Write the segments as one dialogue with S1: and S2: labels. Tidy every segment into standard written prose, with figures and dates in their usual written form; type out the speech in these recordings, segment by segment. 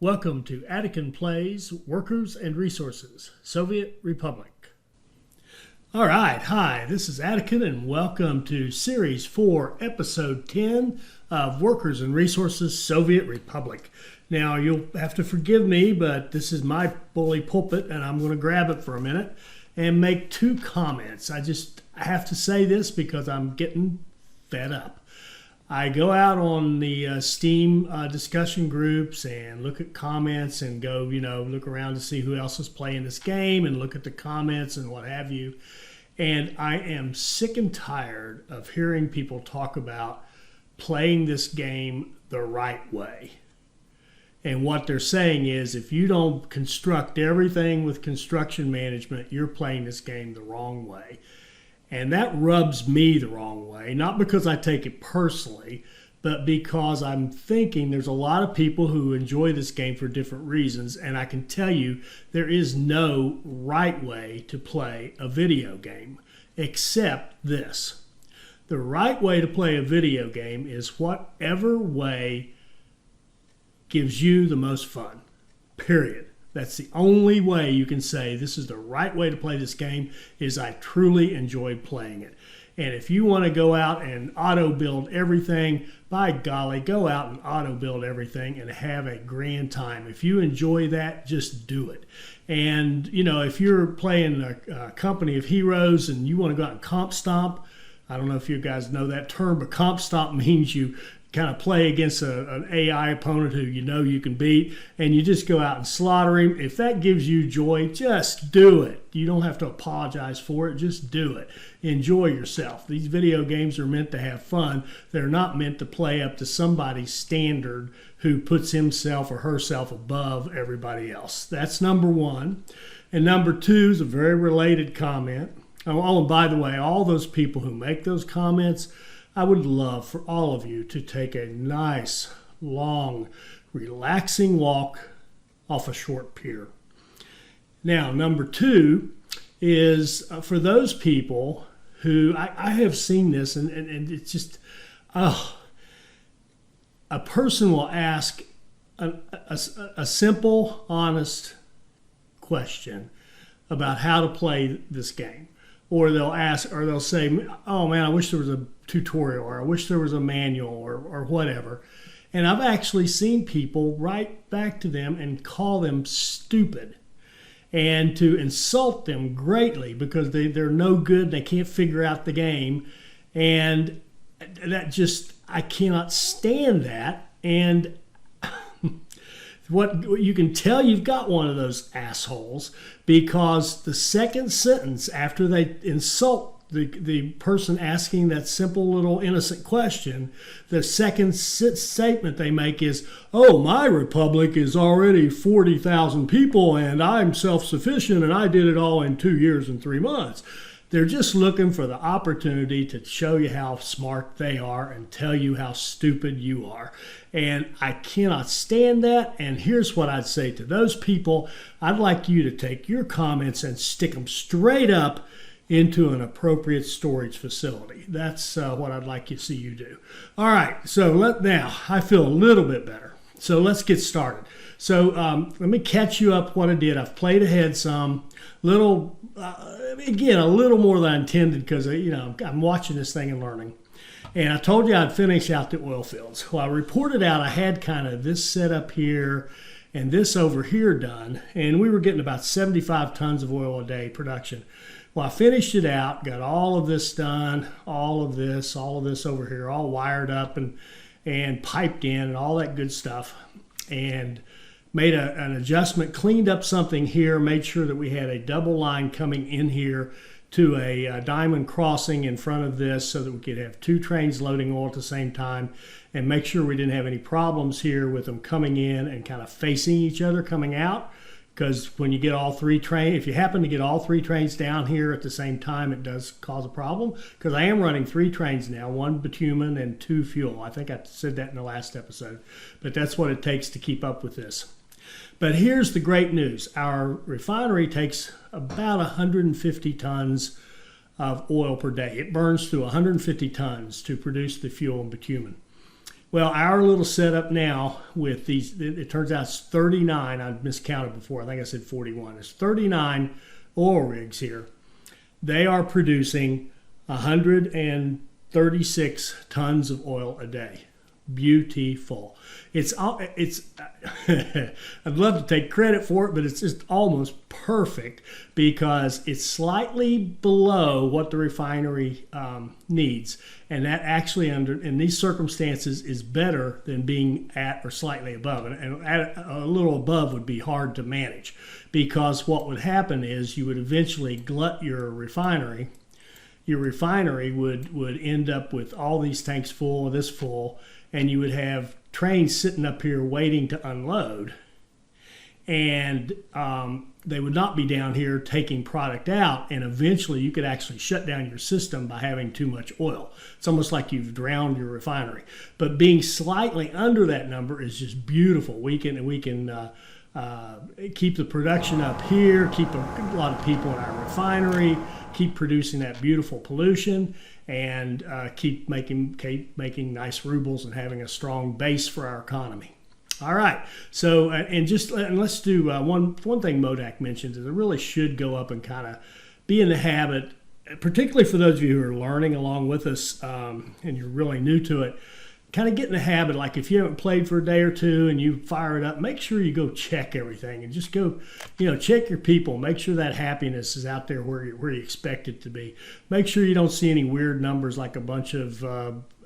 S1: Welcome to Attican Plays Workers and Resources, Soviet Republic. All right, hi, this is Attican and welcome to Series 4, Episode 10 of Workers and Resources, Soviet Republic. Now, you'll have to forgive me, but this is my bully pulpit and I'm going to grab it for a minute and make two comments. I have to say this because I'm getting fed up. I go out on the Steam discussion groups and look at comments and go, look around to see who else is playing this game and look at the comments and what have you. And I am sick and tired of hearing people talk about playing this game the right way. And what they're saying is if you don't construct everything with construction management, you're playing this game the wrong way. And that rubs me the wrong way, not because I take it personally, but because I'm thinking there's a lot of people who enjoy this game for different reasons. And I can tell you there is no right way to play a video game except this. The right way to play a video game is whatever way gives you the most fun, period. That's the only way you can say this is the right way to play this game, is I truly enjoyed playing it. And if you want to go out and auto-build everything, by golly, go out and auto-build everything and have a grand time. If you enjoy that, just do it. And, if you're playing a company of heroes and you want to go out and comp stomp, I don't know if you guys know that term, but comp stomp means you kind of play against an AI opponent who you can beat, and you just go out and slaughter him. If that gives you joy, just do it. You don't have to apologize for it. Just do it. Enjoy yourself. These video games are meant to have fun. They're not meant to play up to somebody's standard who puts himself or herself above everybody else. That's number one. And number two is a very related comment. Oh, and by the way, all those people who make those comments, I would love for all of you to take a nice, long, relaxing walk off a short pier. Now, number two is for those people who, I have seen this, and it's just, a person will ask a simple, honest question about how to play this game. Or they'll say, oh man, I wish there was a tutorial, or I wish there was a manual, or whatever. And I've actually seen people write back to them and call them stupid and to insult them greatly because they're no good, they can't figure out the game. And I cannot stand that. And what you can tell you've got one of those assholes because the second sentence after they insult the person asking that simple little innocent question, the second statement they make is, oh, my republic is already 40,000 people and I'm self-sufficient and I did it all in 2 years and 3 months. They're just looking for the opportunity to show you how smart they are and tell you how stupid you are. And I cannot stand that. And here's what I'd say to those people. I'd like you to take your comments and stick them straight up into an appropriate storage facility. That's what I'd like to see you do. All right, so now I feel a little bit better. So let's get started. So let me catch you up what I did. I've played ahead some, again, a little more than I intended because, I'm watching this thing and learning. And I told you I'd finish out the oil fields. Well, I reported out I had kind of this set up here and this over here done, and we were getting about 75 tons of oil a day production. Well, I finished it out, got all of this done, all of this over here, all wired up and piped in and all that good stuff, and made an adjustment, cleaned up something here, made sure that we had a double line coming in here to a diamond crossing in front of this so that we could have 2 trains loading oil at the same time and make sure we didn't have any problems here with them coming in and kind of facing each other coming out. Because when you get all 3 trains, if you happen to get all 3 trains down here at the same time, it does cause a problem. Because I am running 3 trains now, 1 bitumen and 2 fuel. I think I said that in the last episode. But that's what it takes to keep up with this. But here's the great news. Our refinery takes about 150 tons of oil per day. It burns through 150 tons to produce the fuel and bitumen. Well, our little setup now with these, it turns out it's 39. I miscounted before. I think I said 41. It's 39 oil rigs here. They are producing 136 tons of oil a day. Beautiful. It's I'd love to take credit for it, but it's just almost perfect because it's slightly below what the refinery needs, and that actually in these circumstances is better than being at or slightly above. And at a little above would be hard to manage, because what would happen is you would eventually glut your refinery. Your refinery would end up with all these tanks full, or this full, and you would have trains sitting up here waiting to unload, and they would not be down here taking product out, and eventually you could actually shut down your system by having too much oil. It's almost like you've drowned your refinery. But being slightly under that number is just beautiful. We can keep the production up here, keep a lot of people in our refinery, keep producing that beautiful pollution, and keep making nice rubles and having a strong base for our economy. All right, so and let's do one thing Modak mentioned is it really should go up and kind of be in the habit, particularly for those of you who are learning along with us and you're really new to it. Kind of get in the habit, like if you haven't played for a day or two and you fire it up, make sure you go check everything and just go, check your people. Make sure that happiness is out there where you expect it to be. Make sure you don't see any weird numbers like a bunch of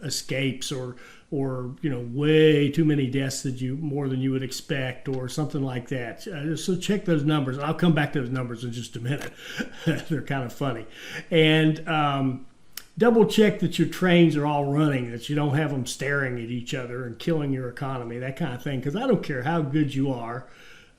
S1: escapes or way too many deaths more than you would expect or something like that. So check those numbers. I'll come back to those numbers in just a minute. They're kind of funny. And double check that your trains are all running, that you don't have them staring at each other and killing your economy, that kind of thing. Because I don't care how good you are.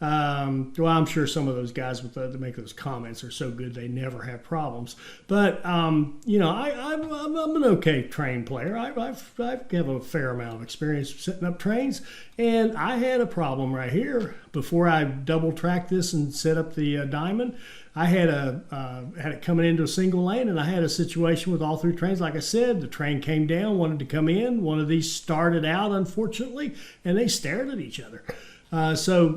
S1: Well, I'm sure some of those guys that make those comments are so good they never have problems. But I'm an okay train player. I have a fair amount of experience setting up trains, and I had a problem right here before I double tracked this and set up the diamond. I had it coming into a single lane, and I had a situation with all three trains. Like I said, the train came down, wanted to come in. One of these started out, unfortunately, and they stared at each other. So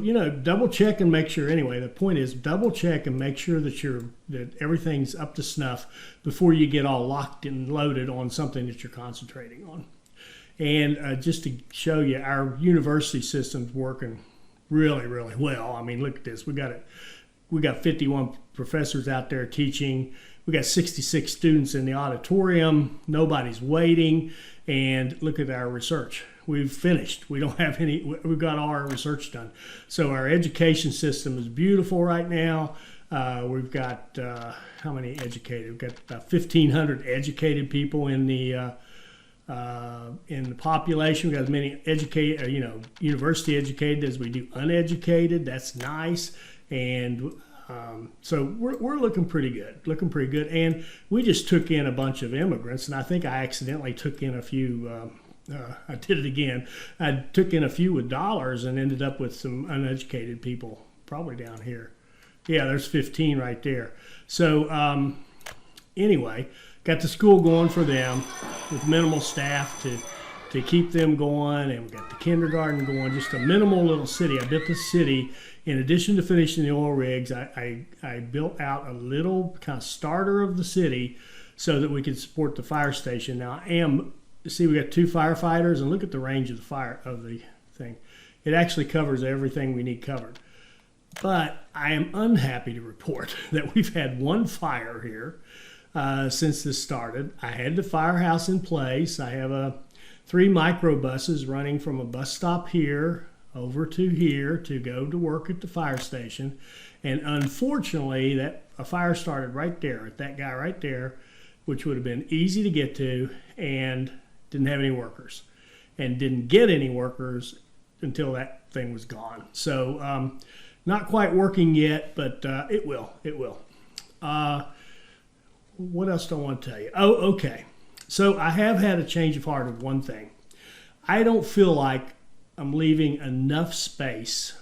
S1: double check and make sure. Anyway, the point is double check and make sure that everything's up to snuff before you get all locked and loaded on something that you're concentrating on. And just to show you, our university system's working really, really well. I mean, look at this. We got 51 professors out there teaching. We got 66 students in the auditorium. Nobody's waiting. And look at our research. We've finished. We don't have any. We've got all our research done. So our education system is beautiful right now. We've got how many educated? We've got about 1,500 educated people in the population. We've got as many educated, university educated as we do uneducated. That's nice. And so we're looking pretty good. And we just took in a bunch of immigrants, and I think I accidentally took in a few. I did it again. I took in a few with dollars and ended up with some uneducated people, probably down here. Yeah, there's 15 right there. So anyway, got the school going for them with minimal staff to keep them going, and we got the kindergarten going. Just a minimal little city. I built this city. In addition to finishing the oil rigs, I built out a little kind of starter of the city so that we could support the fire station. Now see, we got 2 firefighters, and look at the range of the thing. It actually covers everything we need covered. But I am unhappy to report that we've had one fire here since this started. I had the firehouse in place. I have 3 microbuses running from a bus stop here over to here to go to work at the fire station. And unfortunately, a fire started right there at that guy right there, which would have been easy to get to, and didn't have any workers, and didn't get any workers until that thing was gone. So not quite working yet, but it will. What else do I want to tell you? Oh, okay. So I have had a change of heart of one thing. I don't feel like I'm leaving enough space.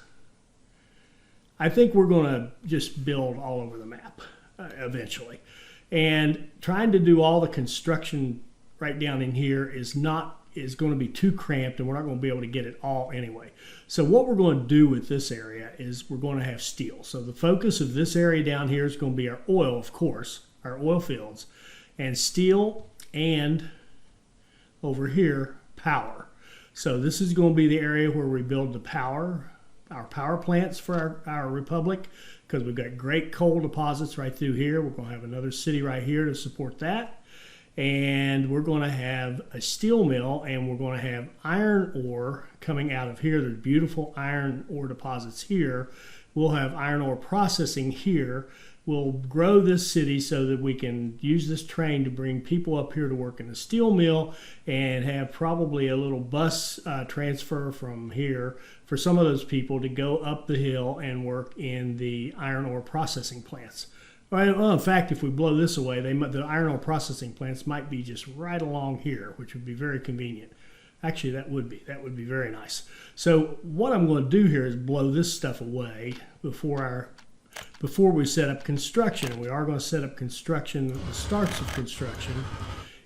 S1: I think we're going to just build all over the map eventually. And trying to do all the construction right down in here is not is going to be too cramped, and we're not going to be able to get it all anyway. So what we're going to do with this area is we're going to have steel. So the focus of this area down here is going to be our oil, of course, our oil fields, and steel, and over here, power. So this is going to be the area where we build the power, our power plants for our republic, because we've got great coal deposits right through here. We're going to have another city right here to support that. And we're going to have a steel mill, and we're going to have iron ore coming out of here. There's beautiful iron ore deposits here. We'll have iron ore processing here. We'll grow this city so that we can use this train to bring people up here to work in the steel mill, and have probably a little bus transfer from here for some of those people to go up the hill and work in the iron ore processing plants. Well, in fact, if we blow this away, the iron ore processing plants might be just right along here, which would be very convenient. Actually, that would be very nice. So what I'm going to do here is blow this stuff away before we set up construction. And we are going to set up construction, the starts of construction,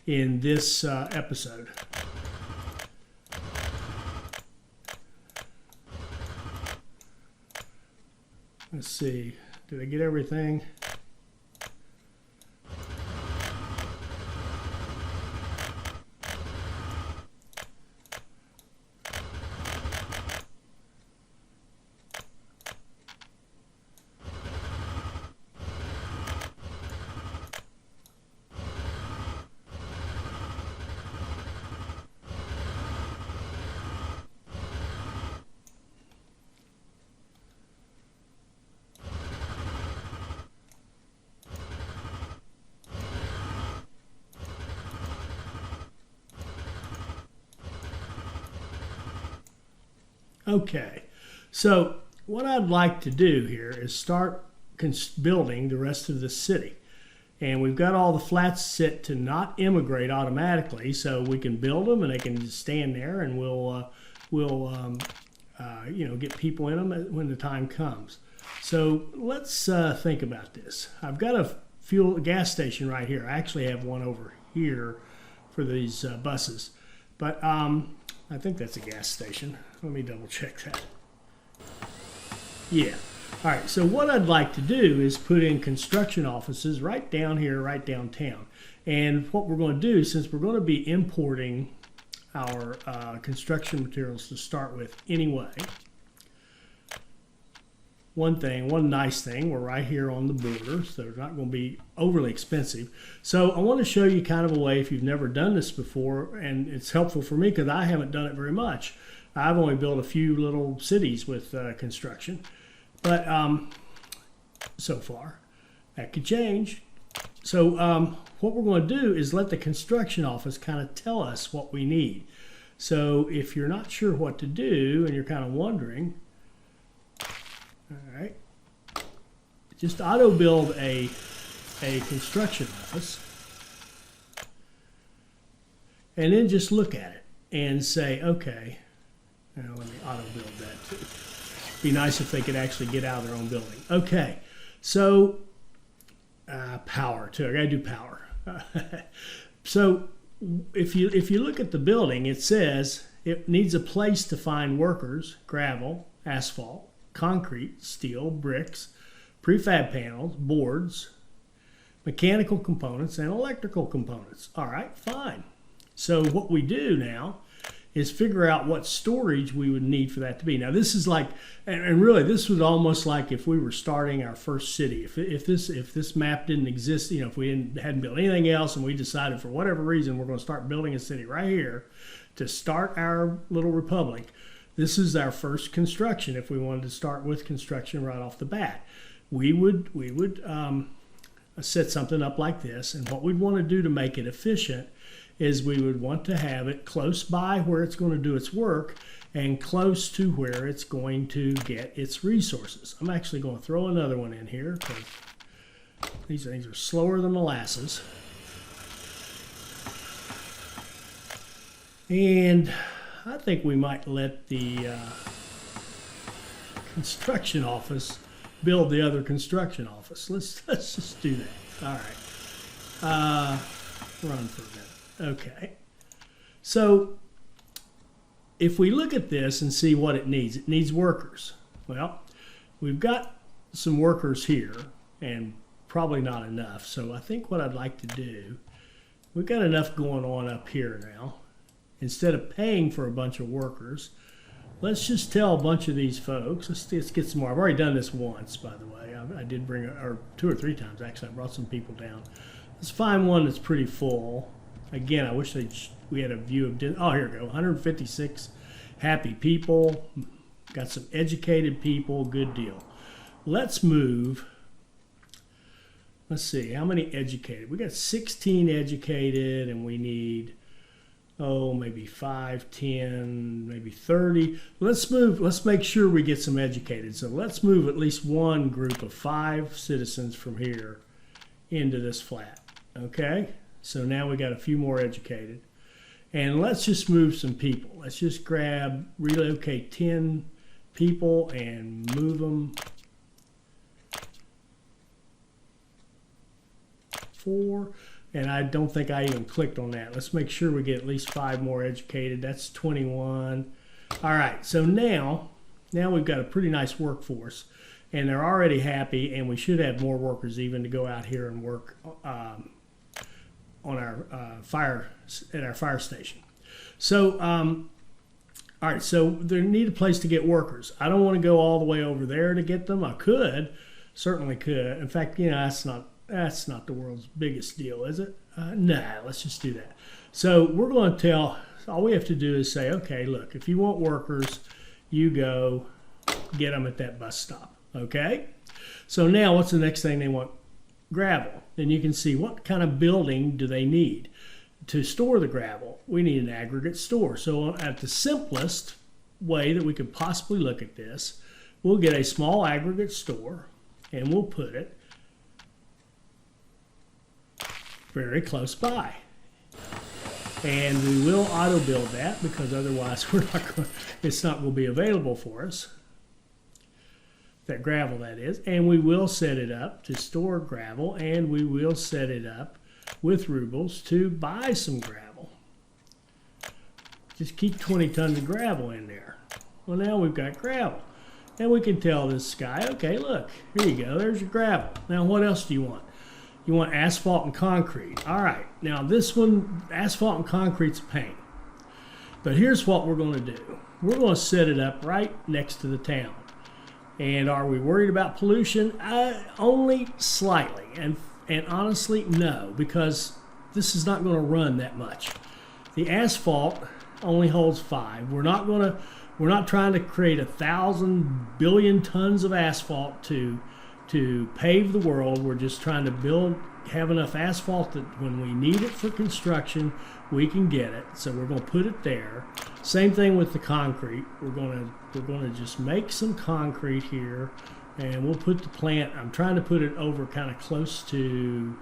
S1: in this episode. Let's see, did I get everything? Okay, so what I'd like to do here is start building the rest of the city. And we've got all the flats set to not immigrate automatically, so we can build them and they can just stand there, and we'll get people in them when the time comes. So let's think about this. I've got a gas station right here. I actually have one over here for these buses, but I think that's a gas station. Let me double check that. Yeah. All right, so what I'd like to do is put in construction offices right down here, right downtown. And what we're going to do, since we're going to be importing our construction materials to start with anyway, one nice thing, we're right here on the border, so they're not going to be overly expensive. So I want to show you kind of a way, if you've never done this before, and it's helpful for me because I haven't done it very much. I've only built a few little cities with construction, but so far that could change. So what we're going to do is let the construction office kind of tell us what we need. So if you're not sure what to do and you're kind of wondering, all right, just auto build a construction office, and then just look at it and say, okay, now let me auto build that too. Be nice if they could actually get out of their own building. Okay, so power too. I got to do power. So if you look at the building, it says it needs a place to find workers, gravel, asphalt, concrete, steel, bricks, prefab panels, boards, mechanical components, and electrical components. All right, fine. So what we do now is figure out what storage we would need for that to be. Now this is like, and really this was almost like if we were starting our first city. If this map didn't exist, if we hadn't built anything else, and we decided for whatever reason we're going to start building a city right here to start our little republic, this is our first construction. If we wanted to start with construction right off the bat, we would set something up like this, and what we'd want to do to make it efficient is we would want to have it close by where it's going to do its work and close to where it's going to get its resources. I'm actually going to throw another one in here because these things are slower than molasses. And I think we might let the construction office build the other construction office. Let's just do that. All right. Run for a minute. Okay. So if we look at this and see what it needs workers. Well, we've got some workers here and probably not enough. So I think what I'd like to do, we've got enough going on up here now. Instead of paying for a bunch of workers, let's just tell a bunch of these folks, let's get some more. I've already done this once, by the way. I did bring, or 2 or 3 times actually, I brought some people down. Let's find one that's pretty full. Again, I wish we had a view of, oh, here we go, 156 happy people. Got some educated people, good deal. Let's move, let's see, how many educated? We got 16 educated and we need, oh, maybe 5, 10, maybe 30. Let's make sure we get some educated. So let's move at least one group of 5 citizens from here into this flat, okay? So now we got a few more educated. And let's just move some people. Let's just relocate 10 people and move them 4. And I don't think I even clicked on that. Let's make sure we get at least 5 more educated. That's 21. All right, so now we've got a pretty nice workforce. And they're already happy, and we should have more workers even to go out here and work on our fire station. So, all right, so they need a place to get workers. I don't want to go all the way over there to get them. I could, certainly could. In fact, you know, that's not the world's biggest deal, is it? Nah, let's just do that. So we're going to all we have to do is say, okay, look, if you want workers, you go get them at that bus stop, okay? So now what's the next thing they want? Gravel. Then you can see what kind of building do they need to store the gravel. We need an aggregate store. So at the simplest way that we could possibly look at this, we'll get a small aggregate store and we'll put it very close by. And we will auto build that because otherwise it's not going to be available for us. That gravel, that is. And we will set it up to store gravel, and we will set it up with rubles to buy some gravel. Just keep 20 tons of gravel in there. Well, now we've got gravel. And we can tell this guy, okay, look, here you go, there's your gravel. Now what else do you want? You want asphalt and concrete. All right, now this one, asphalt and concrete's a pain. But here's what we're going to do. We're going to set it up right next to the town. And are we worried about pollution? Only slightly. And honestly, no, because this is not going to run that much. The asphalt only holds 5. We're not trying to create 1,000 billion tons of asphalt to pave the world. We're just trying to have enough asphalt that when we need it for construction, we can get it. So we're going to put it there. Same thing with the concrete. We're going to just make some concrete here, and we'll put the plant. I'm trying to put it over kind of close to.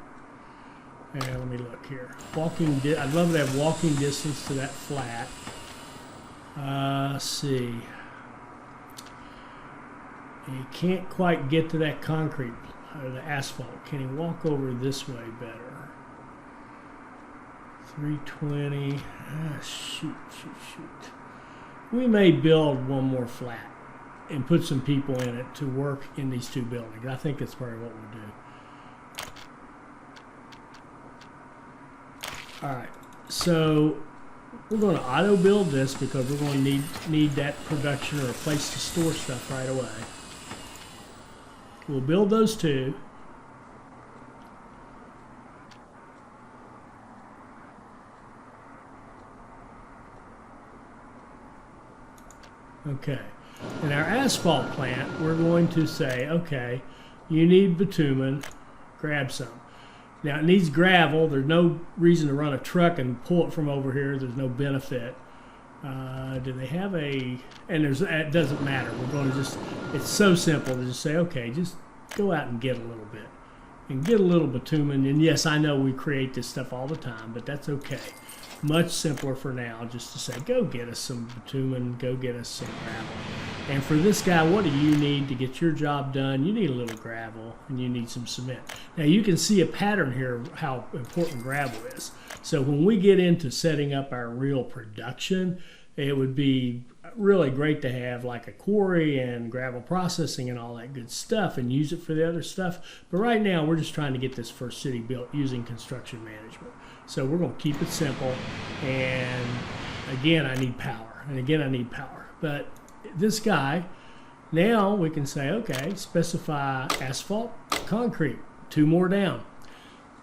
S1: Let me look here. I'd love to have walking distance to that flat. Let's see. He can't quite get to that concrete or the asphalt. Can he walk over this way better? 320. Shoot. We may build one more flat and put some people in it to work in these 2 buildings. I think that's probably what we'll do. All right, so we're going to auto build this because we're going to need that production or a place to store stuff right away. We'll build those 2. Okay, in our asphalt plant, we're going to say, okay, you need bitumen, grab some. Now it needs gravel. There's no reason to run a truck and pull it from over here. There's no benefit. Do they have a, and it doesn't matter. We're going to it's so simple to just say, okay, just go out and get a little bit. And get a little bitumen. And yes, I know we create this stuff all the time, but that's okay. Much simpler for now just to say, go get us some bitumen, go get us some gravel. And for this guy, what do you need to get your job done? You need a little gravel and you need some cement. Now you can see a pattern here of how important gravel is. So when we get into setting up our real production, it would be really great to have like a quarry and gravel processing and all that good stuff and use it for the other stuff. But right now we're just trying to get this first city built using construction management. So we're going to keep it simple. And again, I need power. And again, I need power. But this guy, now we can say, okay, specify asphalt, concrete, 2 more down.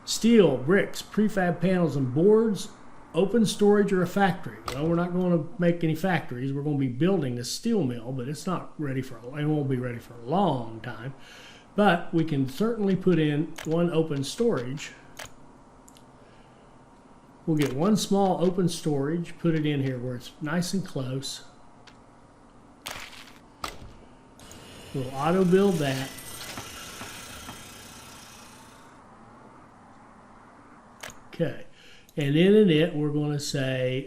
S1: Steel, bricks, prefab panels and boards, open storage or a factory. Well, we're not going to make any factories. We're going to be building this steel mill, but it's not ready for, it won't be ready for a long time. But we can certainly put in 1 open storage. We'll get 1 small open storage, put it in here where it's nice and close. We'll auto build that. Okay. And then in it, we're going to say,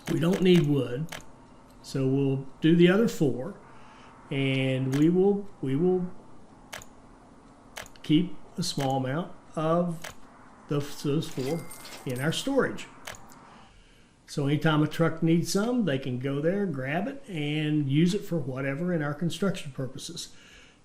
S1: we don't need wood, so we'll do the other 4, and we will keep a small amount of those 4 in our storage. So anytime a truck needs some, they can go there, grab it, and use it for whatever in our construction purposes.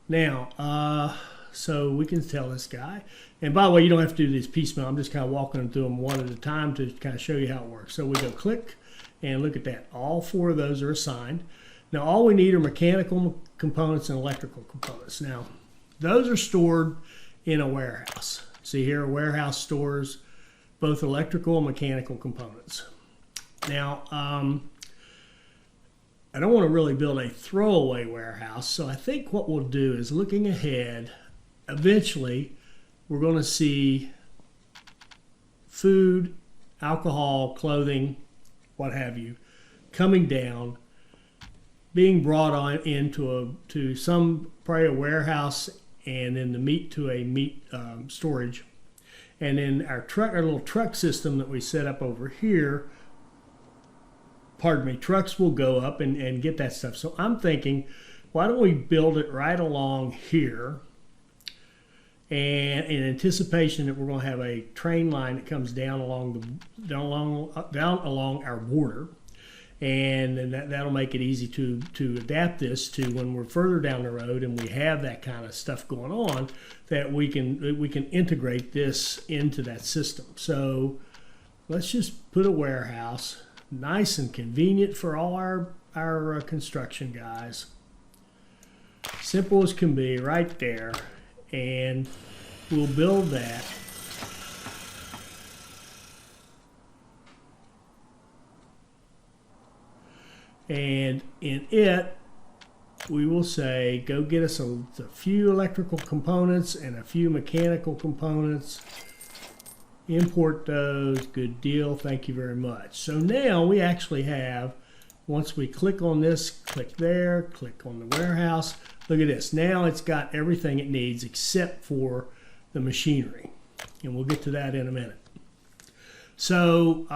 S1: Now, so we can tell this guy, and by the way, you don't have to do this piecemeal. I'm just kind of walking them through them one at a time to kind of show you how it works. So we go click, and look at that. All 4 of those are assigned. Now all we need are mechanical components and electrical components. Now those are stored in a warehouse. See here, a warehouse stores both electrical and mechanical components. Now, I don't want to really build a throwaway warehouse, so I think what we'll do is, looking ahead, eventually we're going to see food, alcohol, clothing, what have you, coming down, being brought on into some, probably a warehouse, and then the meat to a meat storage. And then our little truck system that we set up over here, trucks will go up and get that stuff. So I'm thinking, why don't we build it right along here, and in anticipation that we're going to have a train line that comes down along our border, and then that'll make it easy to adapt this to when we're further down the road and we have that kind of stuff going on, that we can integrate this into that system. So let's just put a warehouse, nice and convenient for all our construction guys. Simple as can be, right there. And we'll build that. And in it, we will say, go get us a few electrical components and a few mechanical components. Import those. Good deal. Thank you very much. So now we actually have, once we click on this, click there, click on the warehouse. Look at this. Now it's got everything it needs except for the machinery. And we'll get to that in a minute. So,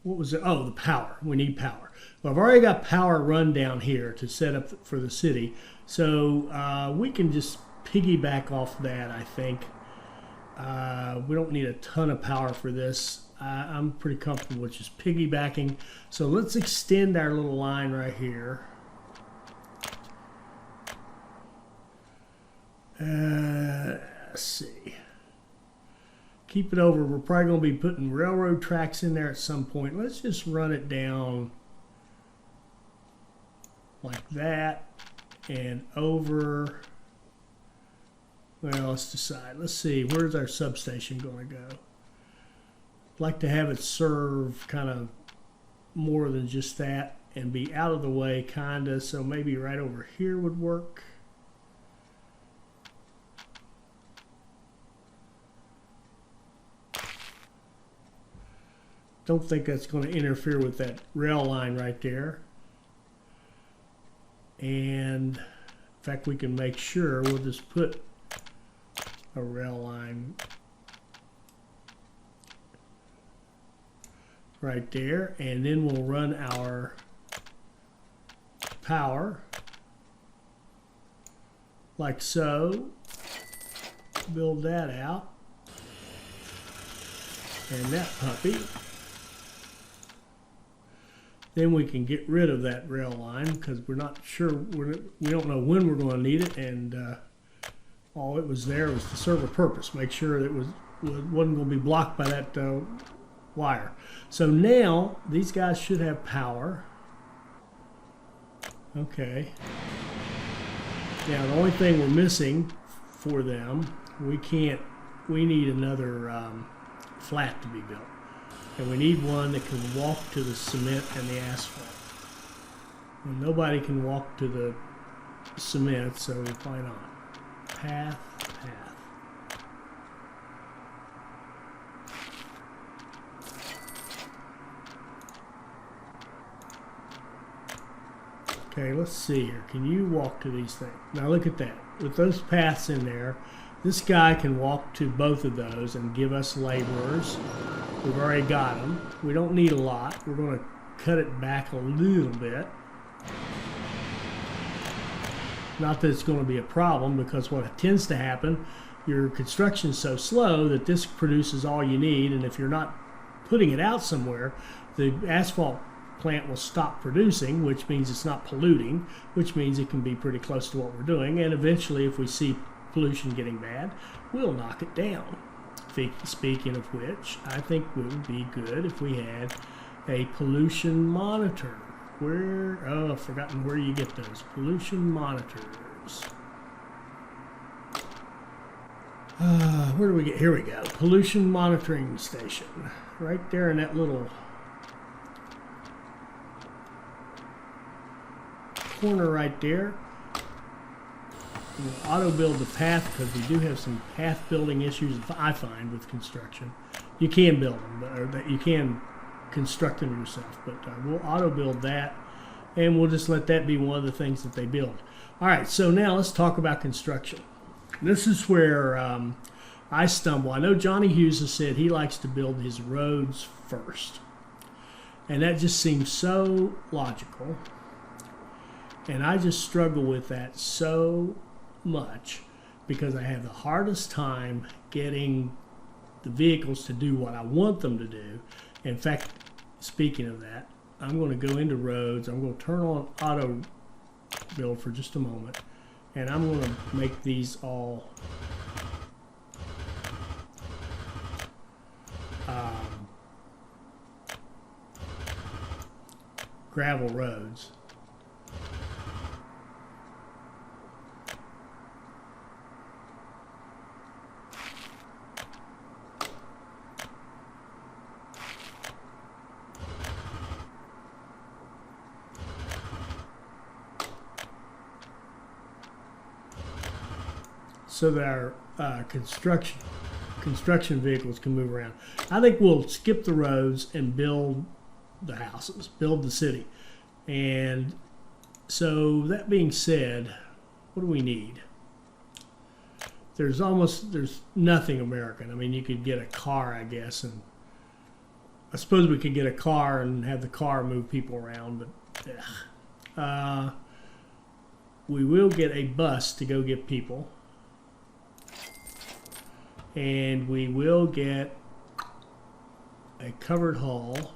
S1: what was it? Oh, the power. We need power. Well, I've already got power run down here to set up for the city. So we can just piggyback off that, I think. We don't need a ton of power for this. I'm pretty comfortable with just piggybacking. So let's extend our little line right here. Let's see. Keep it over. We're probably going to be putting railroad tracks in there at some point. Let's just run it down like that and over. Well, let's decide. Let's see. Where's our substation going to go? I'd like to have it serve kind of more than just that and be out of the way, kind of. So maybe right over here would work. Don't think that's going to interfere with that rail line right there. And in fact, we can make sure we'll just put a rail line right there, and then we'll run our power like so. Build that out. And that puppy. Then we can get rid of that rail line because we're not sure, we don't know when we're going to need it, and all it was there was to serve a purpose, make sure that it wasn't going to be blocked by that wire. So now these guys should have power. Okay. Now the only thing we're missing for them, we need another flat to be built. And we need one that can walk to the cement and the asphalt. And nobody can walk to the cement, so why not? Path. Okay, let's see here. Can you walk to these things? Now look at that. With those paths in there, this guy can walk to both of those and give us laborers. We've already got them. We don't need a lot. We're going to cut it back a little bit. Not that it's going to be a problem, because what tends to happen, your construction is so slow that this produces all you need, and if you're not putting it out somewhere, the asphalt plant will stop producing, which means it's not polluting, which means it can be pretty close to what we're doing, and eventually if we see pollution getting bad, we'll knock it down. Speaking of which, I think it would be good if we had a pollution monitor. I've forgotten where you get those pollution monitors. Where do we get? Here we go. Pollution monitoring station. Right there in that little corner right there. We'll auto build the path because we do have some path building issues I find with construction. You can build them, or you can construct them yourself, but we'll auto build that, and we'll just let that be one of the things that they build. All right, so now let's talk about construction. This is where I stumble. I know Johnny Hughes has said he likes to build his roads first, and that just seems so logical, and I just struggle with that so much because I have the hardest time getting the vehicles to do what I want them to do. In fact, speaking of that, I'm going to go into roads. I'm going to turn on auto build for just a moment, and I'm going to make these all gravel roads. So that our construction vehicles can move around. I think we'll skip the roads and build the houses, build the city. And so that being said, what do we need? There's nothing American. I mean, you could get a car, I guess, and I suppose we could get a car and have the car move people around, but we will get a bus to go get people. And we will get a covered haul,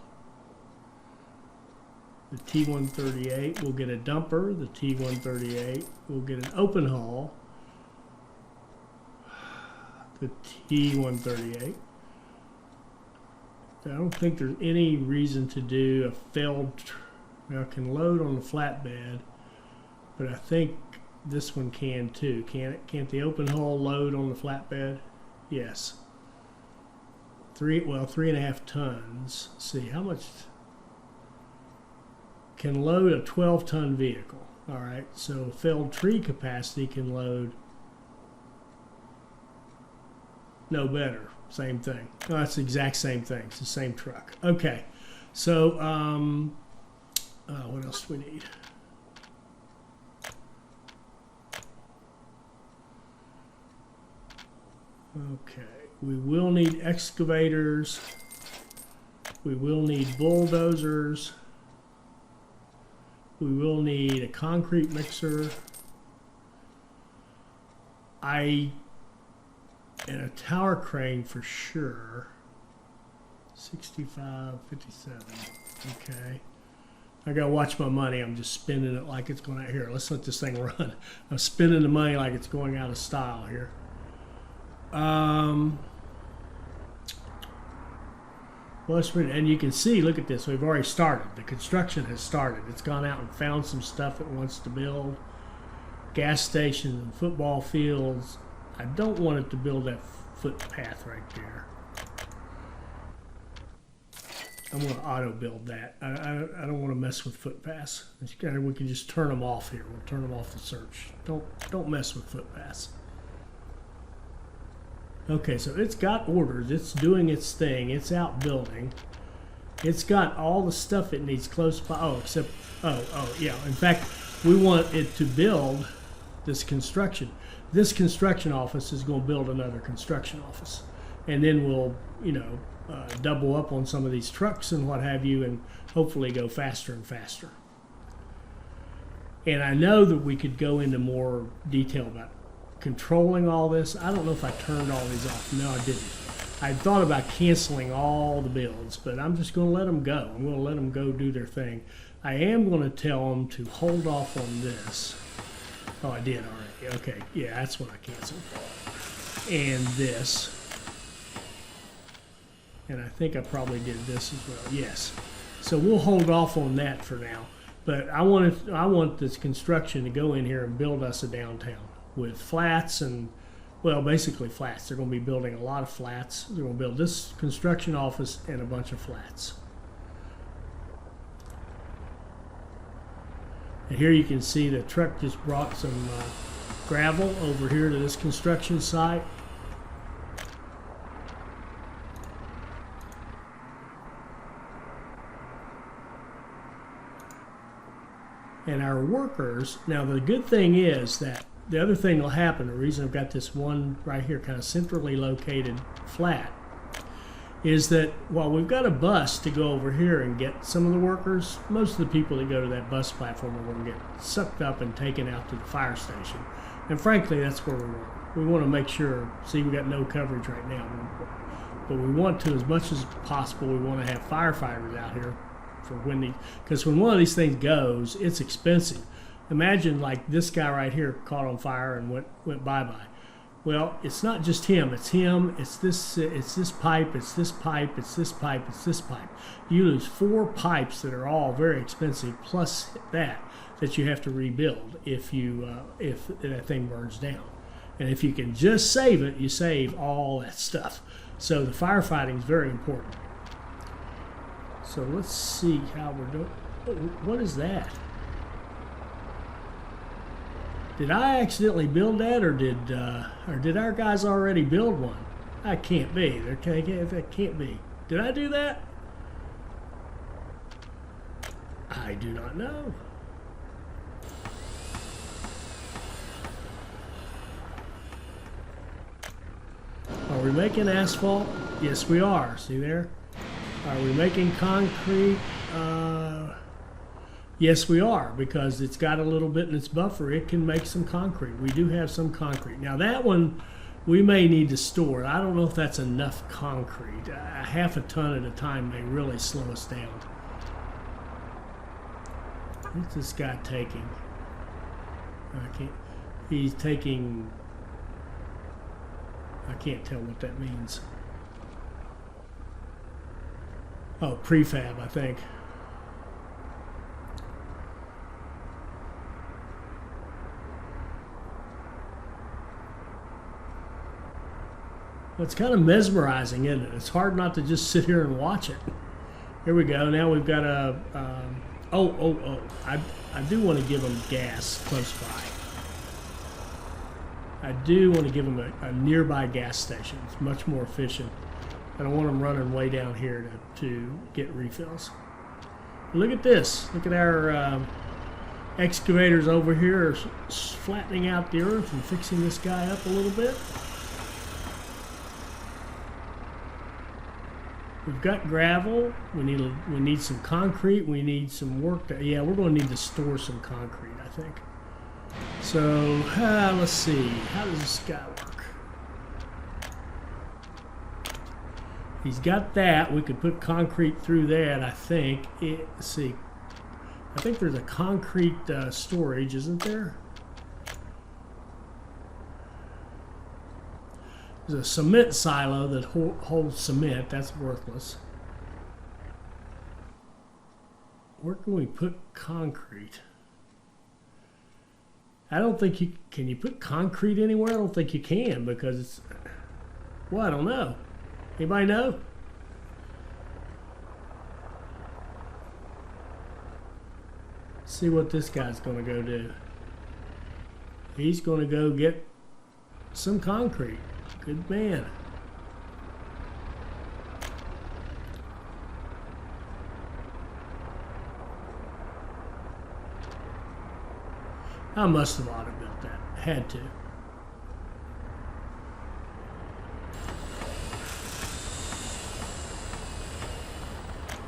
S1: the T138. We'll get a dumper, the T138. We'll get an open haul, the T138. I don't think there's any reason to do a failed. Now it can load on the flatbed, but I think this one can too. Can't the open haul load on the flatbed? Yes. 3.5 tons. Let's see, how much can load a 12-ton vehicle? All right, so felled tree capacity can load no better. Same thing. No, that's the exact same thing. It's the same truck. Okay, so what else do we need? Okay, we will need excavators. We will need bulldozers. We will need a concrete mixer. And a tower crane for sure. 65.57. Okay. I gotta watch my money. I'm just spending it like it's going out here. Let's let this thing run. I'm spending the money like it's going out of style here. Well, and you can see, look at this. We've already started. The construction has started. It's gone out and found some stuff it wants to build. Gas stations and football fields. I don't want it to build that footpath right there. I'm going to auto build that. I don't want to mess with footpaths. We can just turn them off here. We'll turn them off the search. Don't mess with footpaths. Okay, so it's got orders. It's doing its thing. It's out building. It's got all the stuff it needs close by. Oh, except yeah. In fact, we want it to build this construction. This construction office is going to build another construction office, and then we'll, double up on some of these trucks and what have you, and hopefully go faster and faster. And I know that we could go into more detail about controlling all this. I don't know if I turned all these off. No, I didn't. I thought about canceling all the builds, but I'm just going to let them go. I'm going to let them go do their thing. I am going to tell them to hold off on this. Oh, I did already. Okay, yeah, that's what I canceled. And this. And I think I probably did this as well. Yes. So we'll hold off on that for now. But I want this construction to go in here and build us a downtown with flats and, well, basically flats. They're going to be building a lot of flats. They're going to build this construction office and a bunch of flats. And here you can see the truck just brought some gravel over here to this construction site. And our workers, now the good thing is that the other thing that will happen, the reason I've got this one right here kind of centrally located flat, is that while we've got a bus to go over here and get some of the workers, most of the people that go to that bus platform are going to get sucked up and taken out to the fire station. And frankly, that's where we want. We want to make sure, see, we got no coverage right now, but we want to, as much as possible, we want to have firefighters out here for when because when one of these things goes, it's expensive. Imagine like this guy right here caught on fire and went bye-bye. Well, it's not just him. It's him. It's this pipe. It's this pipe. It's this pipe. It's this pipe. You lose 4 pipes that are all very expensive, plus that you have to rebuild if that thing burns down. And if you can just save it, you save all that stuff. So the firefighting is very important. So let's see how we're doing. What is that? Did I accidentally build that, or did our guys already build one? That can't be. That can't be. Did I do that? I do not know. Are we making asphalt? Yes, we are. See there? Are we making concrete? Yes, we are, because it's got a little bit in its buffer. It can make some concrete. We do have some concrete. Now that one, we may need to store. I don't know if that's enough concrete. Half a ton at a time may really slow us down. What's this guy taking? He's taking, I can't tell what that means. Oh, prefab, I think. Well, it's kind of mesmerizing, isn't it? It's hard not to just sit here and watch it. Here we go. Now we've got a, I do want to give them gas close by. I do want to give them a nearby gas station. It's much more efficient. I don't want them running way down here to get refills. Look at this. Look at our excavators over here flattening out the earth and fixing this guy up a little bit. We've got gravel. We need some concrete. We need some work. Yeah, we're going to need to store some concrete, I think. So let's see. How does this guy work? He's got that. We could put concrete through that, I think. Let's see. I think there's a concrete storage, isn't there? There's a cement silo that holds cement. That's worthless. Where can we put concrete? I don't think you can. You put concrete anywhere? I don't think you can, because it's, well, I don't know. Anybody know? See what this guy's going to go do. He's going to go get some concrete. Good man. I must have auto-built that. Had to.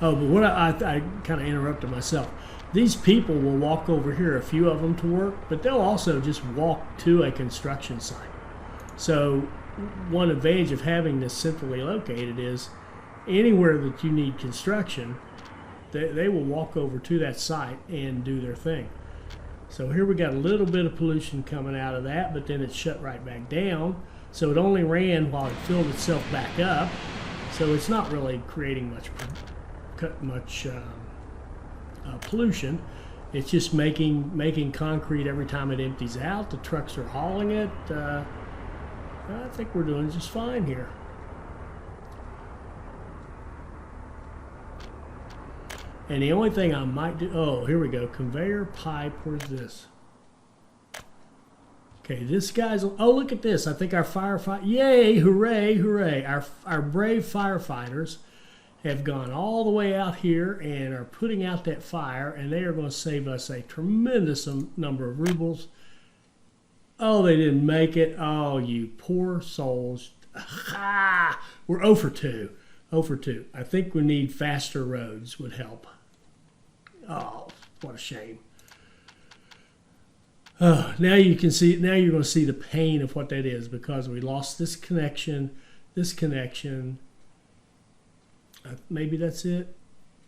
S1: Oh, but what I kind of interrupted myself. These people will walk over here, a few of them, to work, but they'll also just walk to a construction site. So one advantage of having this centrally located is anywhere that you need construction, they will walk over to that site and do their thing. So here we got a little bit of pollution coming out of that, but then it shut right back down. So it only ran while it filled itself back up. So it's not really creating much pollution. It's just making concrete every time it empties out. The trucks are hauling it. I think we're doing just fine here. And the only thing I might do, oh, here we go, conveyor pipe, where's this? Okay, this guy's, oh, look at this. I think our firefighter, yay, hooray, hooray. Our brave firefighters have gone all the way out here and are putting out that fire, and they are going to save us a tremendous number of rubles. Oh, they didn't make it. Oh, you poor souls. Ah, we're 0 for 2. 0 for 2. I think we need faster roads would help. Oh, what a shame. Oh, now you can see, now you're going to see the pain of what that is, because we lost this connection. Maybe that's it.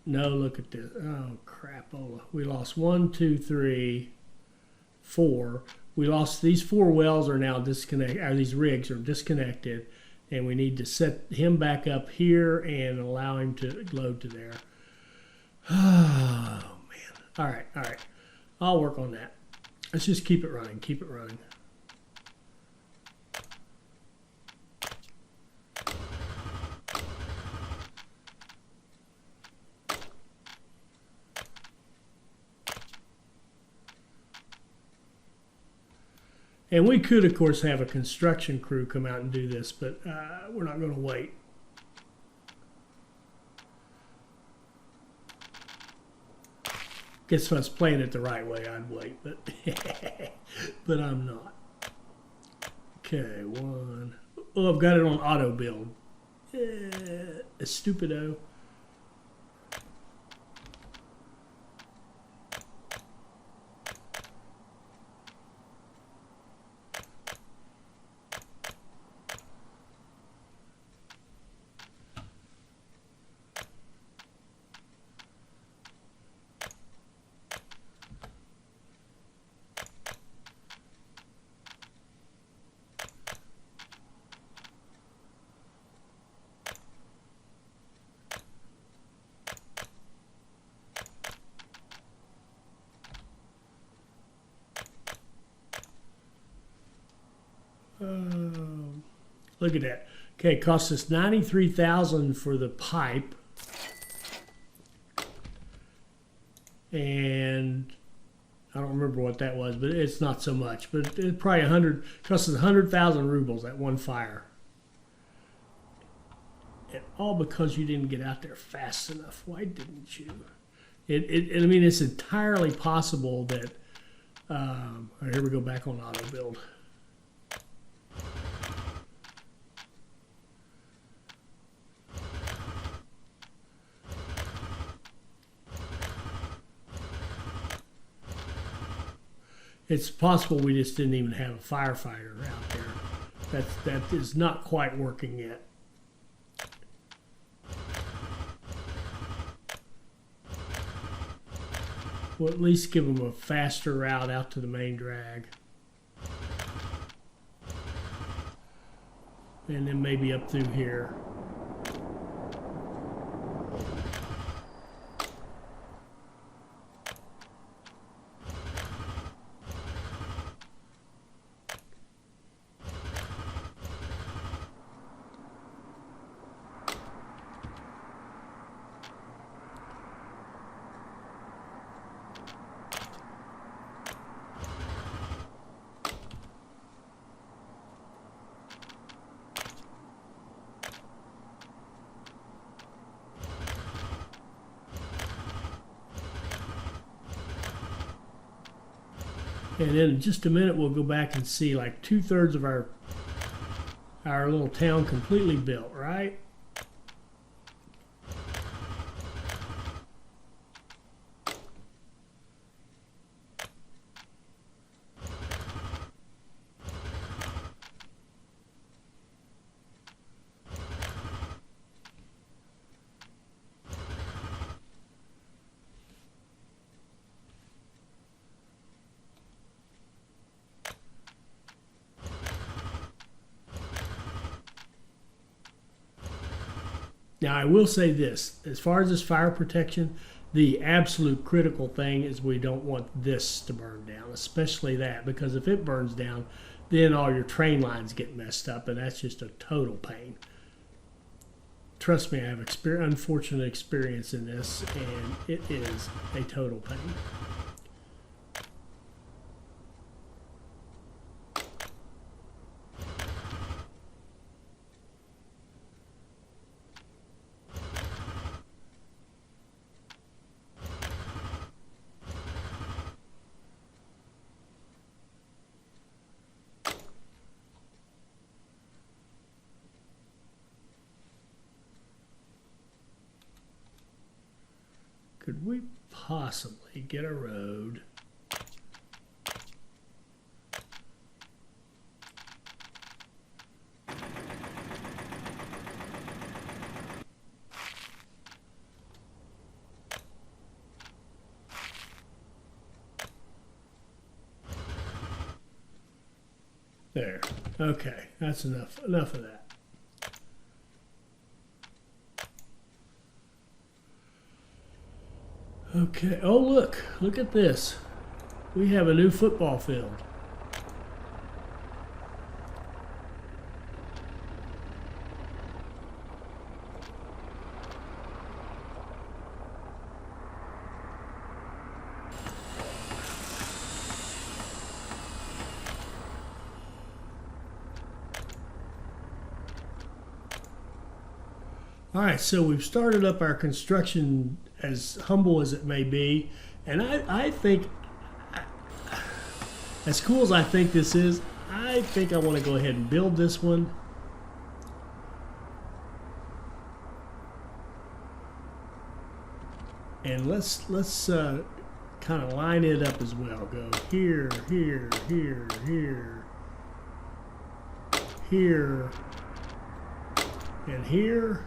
S1: No, look at this. Oh, crapola. We lost 1, 2, 3, 4. We lost these 4 wells are now disconnected, or these rigs are disconnected, and we need to set him back up here and allow him to load to there. Oh, man. All right. I'll work on that. Let's just keep it running, And we could, of course, have a construction crew come out and do this, but we're not going to wait. Guess if I was playing it the right way, I'd wait, but but I'm not. Okay, 1. Oh, I've got it on auto build. Stupido. Look at that. Okay, it cost us $93,000 for the pipe, and I don't remember what that was, but it's not so much. But it probably cost us 100,000 rubles that one fire, and all because you didn't get out there fast enough. Why didn't you? I mean, it's entirely possible that. Here we go back on auto build. It's possible we just didn't even have a firefighter out there. That is not quite working yet. We'll at least give them a faster route out to the main drag. And then maybe up through here. And then in just a minute, we'll go back and see like 2/3 of our little town completely built, right? Now, I will say this, as far as this fire protection, the absolute critical thing is we don't want this to burn down, especially that, because if it burns down, then all your train lines get messed up, and that's just a total pain. Trust me, I have unfortunate experience in this, and it is a total pain. Could we possibly get a road? There. Okay, that's enough of that. Okay, oh look at this. We have a new football field. All right, so we've started up our construction, as humble as it may be, and I think, as cool as I think this is, I think I want to go ahead and build this one. And let's kind of line it up as well. Go here, here, here, here, here, and here.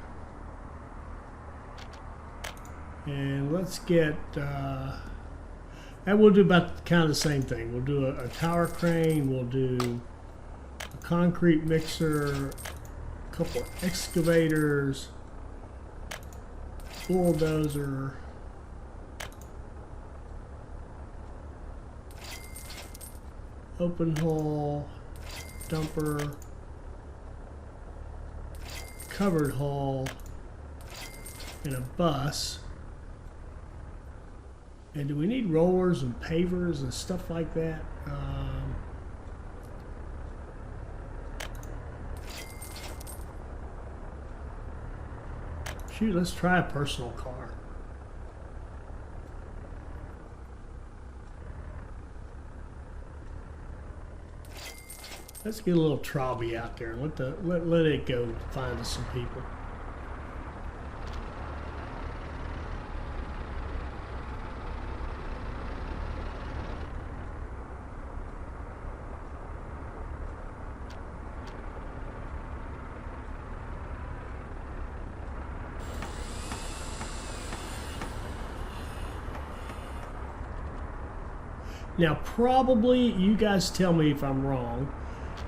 S1: And let's get, and we'll do about kind of the same thing. We'll do a tower crane, we'll do a concrete mixer, a couple of excavators, bulldozer, open hole, dumper, covered hole, and a bus. And do we need rollers and pavers and stuff like that? Shoot, let's try a personal car. Let's get a little Trobby out there and let it go find us some people. Now, probably, you guys tell me if I'm wrong,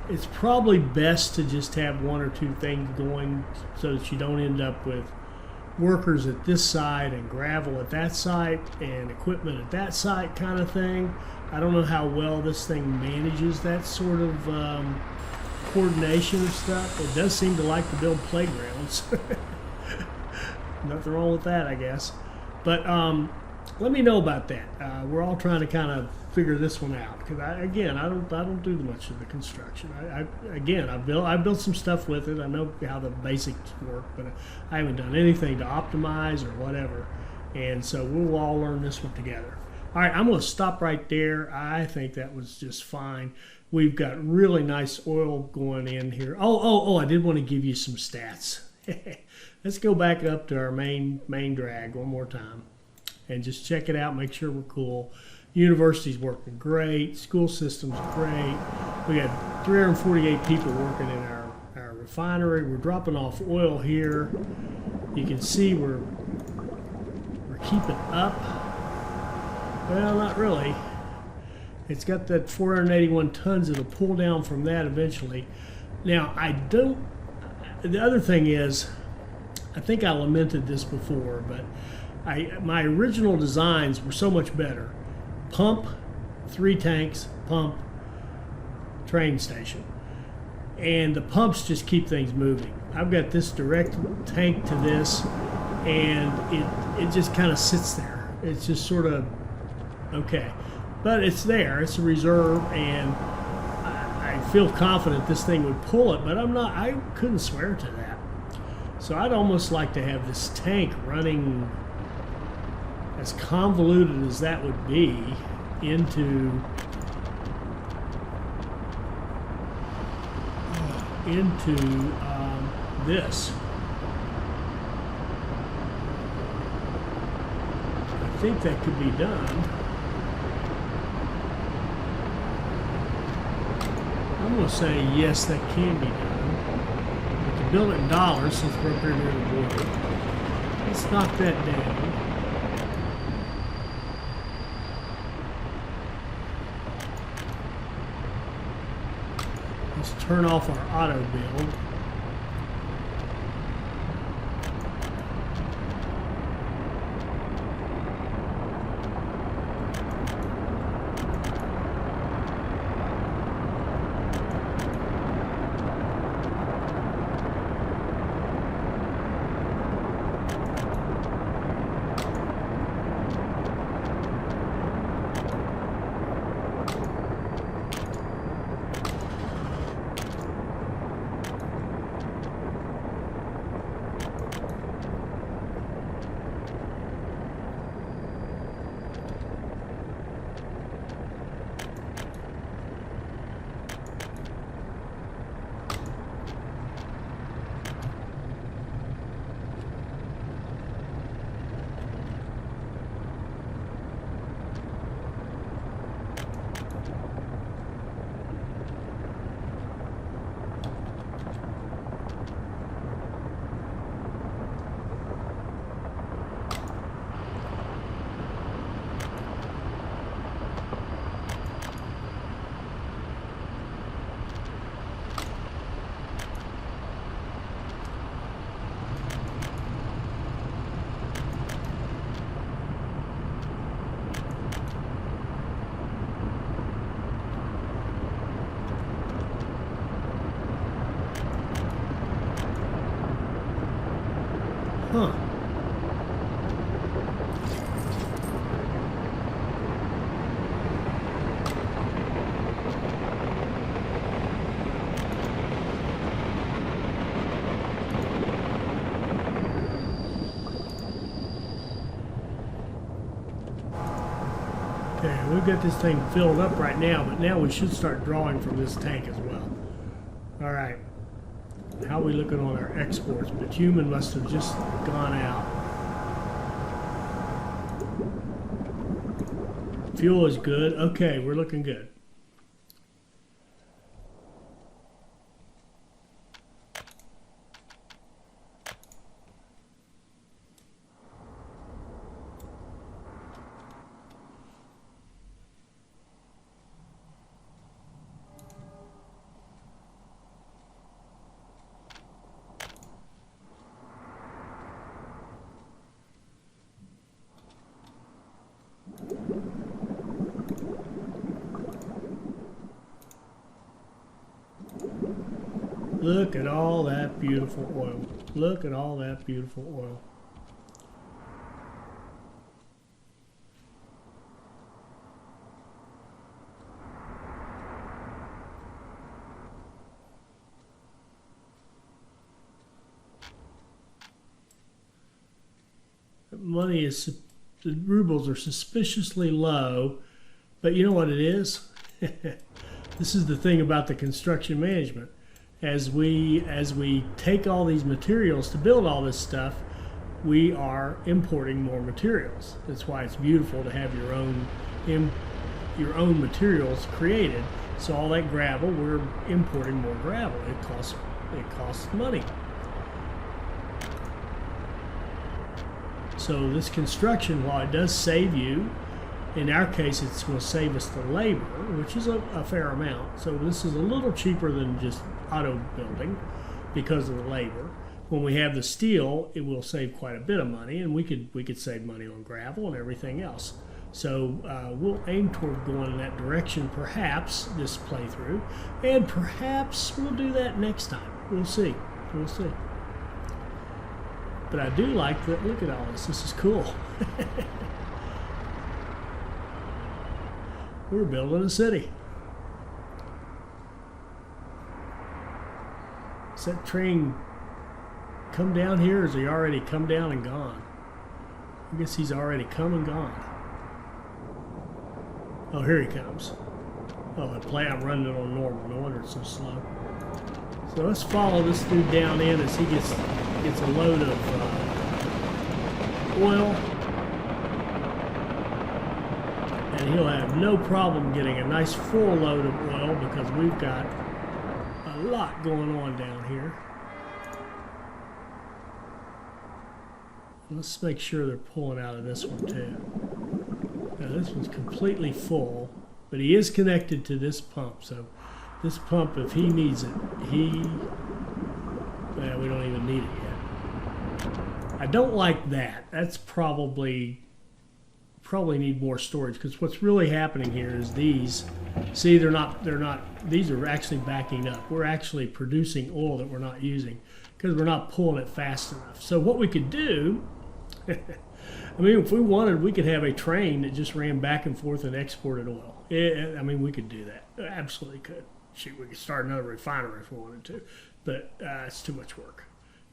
S1: it's probably best to just have one or two things going so that you don't end up with workers at this site and gravel at that site and equipment at that site kind of thing. I don't know how well this thing manages that sort of coordination of stuff. It does seem to like to build playgrounds. Nothing wrong with that, I guess. But let me know about that. We're all trying to kind of figure this one out because I don't do much of the construction. I built some stuff with it. I know how the basics work, but I haven't done anything to optimize or whatever. And so we'll all learn this one together. All right, I'm going to stop right there. I think that was just fine. We've got really nice oil going in here. I did want to give you some stats. Let's go back up to our main drag one more time and just check it out, make sure we're cool. University's working great. School system's great. We got 348 people working in our refinery. We're dropping off oil here. You can see we're keeping up. Well, not really. It's got that 481 tons. It'll pull down from that eventually. Now, the other thing is, I think I lamented this before, but my original designs were so much better. Pump, 3 tanks, pump, train station. And the pumps just keep things moving. I've got this direct tank to this, and it just kind of sits there. It's just sort of okay. But it's there, it's a reserve, and I feel confident this thing would pull it, but I couldn't swear to that. So I'd almost like to have this tank running as convoluted as that would be into this. I think that could be done. I'm going to say yes, that can be done. But to build it in dollars, since we're up here near the border, let's knock that down. Let's turn off our auto build. Huh. Okay, we've got this thing filled up right now, but now we should start drawing from this tank as well. All right. How are we looking on our exports? Bitumen must have just gone out. Fuel is good. Okay, we're looking good. Look at all that beautiful oil. Look at all that beautiful oil. Money is, the rubles are suspiciously low, but you know what it is? This is the thing about the construction management. As we take all these materials to build all this stuff, we are importing more materials. That's why it's beautiful to have your own materials created. So all that gravel, we're importing more gravel. It costs money. So this construction, while it does save you, in our case it's going to save us the labor, which is a fair amount. So this is a little cheaper than just auto building because of the labor. When we have the steel, it will save quite a bit of money, and we could save money on gravel and everything else. So we'll aim toward going in that direction perhaps this playthrough, and perhaps we'll do that next time. We'll see. We'll see. But I do like that. Look at all this. This is cool. We're building a city. Does that train come down here, or has he already come down and gone? I guess he's already come and gone. Oh, here he comes. Oh, the play, I'm running it on normal. No wonder it's so slow. So let's follow this dude down in as he gets a load of oil. And he'll have no problem getting a nice full load of oil because we've got a lot going on down here. Let's make sure they're pulling out of this one too. Now this one's completely full, but he is connected to this pump. So this pump, if he needs it, well, we don't even need it yet. I don't like that. That's probably need more storage, because what's really happening here is these, see, these are actually backing up. We're actually producing oil that we're not using because we're not pulling it fast enough. So what we could do, I mean, if we wanted, we could have a train that just ran back and forth and exported oil. I mean, we could do that. Absolutely could. Shoot, we could start another refinery if we wanted to, but it's too much work.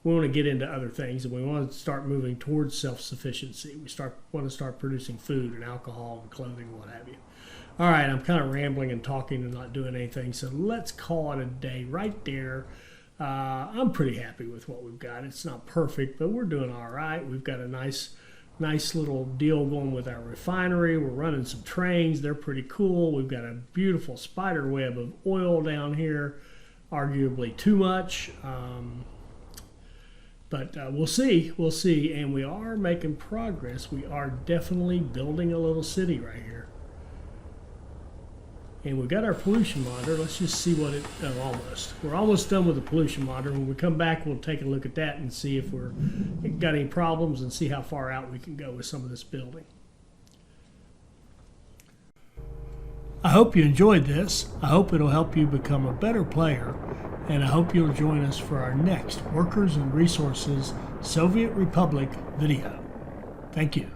S1: We want to get into other things, and we want to start moving towards self-sufficiency. We want to start producing food and alcohol and clothing, what have you. All right, I'm kind of rambling and talking and not doing anything, so let's call it a day right there. I'm pretty happy with what we've got. It's not perfect, but we're doing all right. We've got a nice little deal going with our refinery. We're running some trains. They're pretty cool. We've got a beautiful spider web of oil down here, arguably too much. But we'll see, and we are making progress. We are definitely building a little city right here. And we've got our pollution monitor. Let's just see what we're almost done with the pollution monitor. When we come back, we'll take a look at that and see if we're got any problems and see how far out we can go with some of this building. I hope you enjoyed this. I hope it'll help you become a better player, and I hope you'll join us for our next Workers and Resources Soviet Republic video. Thank you.